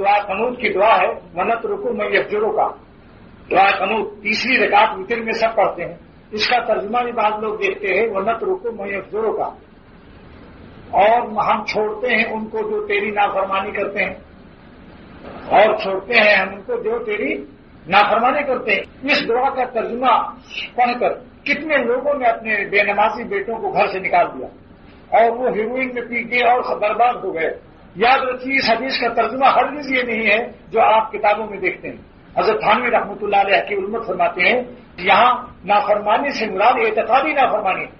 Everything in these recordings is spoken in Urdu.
دعا قنوت کی دعا ہے، ونت رکو میں یفجروں کا دعا قنوت تیسری رکعت وتر میں سب پڑھتے ہیں. اس کا ترجمہ بھی بعض لوگ دیکھتے ہیں ونت رکو میں یفجروں کا، اور ہم چھوڑتے ہیں ان کو جو تیری نافرمانی کرتے ہیں، اور چھوڑتے ہیں ہم ان کو جو تیری نافرمانی کرتے ہیں. اس دعا کا ترجمہ پڑھ کر کتنے لوگوں نے اپنے بے نمازی بیٹوں کو گھر سے نکال دیا اور وہ ہیروئن میں پی گئے اور برباد ہو گئے. یاد رکھیے اس حدیث کا ترجمہ ہرگز یہ نہیں ہے جو آپ کتابوں میں دیکھتے ہیں. حضرت تھانوی رحمۃ اللہ علیہ کی علمت فرماتے ہیں یہاں نافرمانی سے مراد اعتقادی نافرمانی ہے.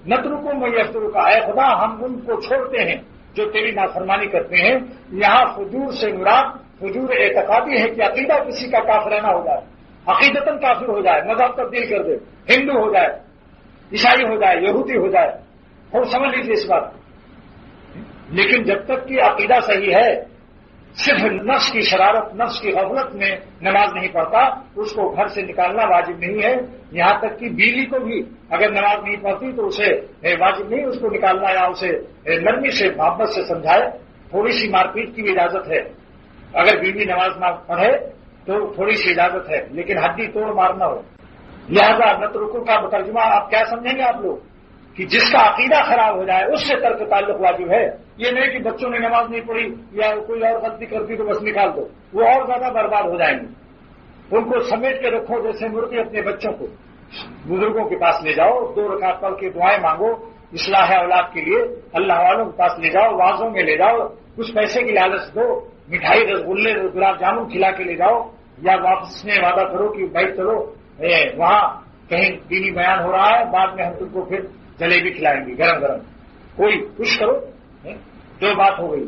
نترکو میں یفترو کا، اے خدا ہم ان کو چھوڑتے ہیں جو تیری نافرمانی کرتے ہیں. یہاں فجور سے مراد فجور اعتقادی ہے کہ عقیدہ کسی کا کافرانہ ہو جائے، عقیدتاً کافر ہو جائے، مذہب تبدیل کر دے، ہندو ہو جائے، عیسائی ہو جائے، یہودی ہو جائے، اور سمجھ لیجیے اس بات. لیکن جب تک کہ عقیدہ صحیح ہے، صرف نفس کی شرارت، نفس کی غفلت میں نماز نہیں پڑھتا، اس کو گھر سے نکالنا واجب نہیں ہے. یہاں تک کہ بیوی کو بھی اگر نماز نہیں پڑھتی تو اسے واجب نہیں اس کو نکالنا، یا اسے نرمی سے محبت سے سمجھائے. تھوڑی سی مار پیٹ کی بھی اجازت ہے، اگر بیوی نماز نہ پڑھے تو تھوڑی سی اجازت ہے، لیکن ہڈی توڑ مارنا ہو. لہذا نترکو کا ترجمہ آپ کیا سمجھیں گے آپ لوگ کہ جس کا عقیدہ خراب ہو جائے اس سے ترک تعلق واجب ہے. یہ نہیں کہ بچوں نے نماز نہیں پڑھی یا کوئی اور غلطی کر دی تو بس نکال دو، وہ اور زیادہ برباد ہو جائیں گے. ان کو سمیٹ کے رکھو جیسے مرغی اپنے بچوں کو. بزرگوں کے پاس لے جاؤ، 2 رکعت پڑھ کے دعائیں مانگو اصلاح اولاد کے لیے، اللہ والوں کے پاس لے جاؤ، وازوں میں لے جاؤ، کچھ پیسے کی لالچ دو، مٹھائی رسگلے گلاب جامن کھلا کے لے جاؤ، یا واپس میں وعدہ کرو کہ بھائی چلو وہاں کہیں دینی بیان ہو رہا ہے، بعد میں ہم تم کو پھر جلیبی کھلائیں گے گرم گرم. کوئی کچھ کرو، 2 بات ہو گئی.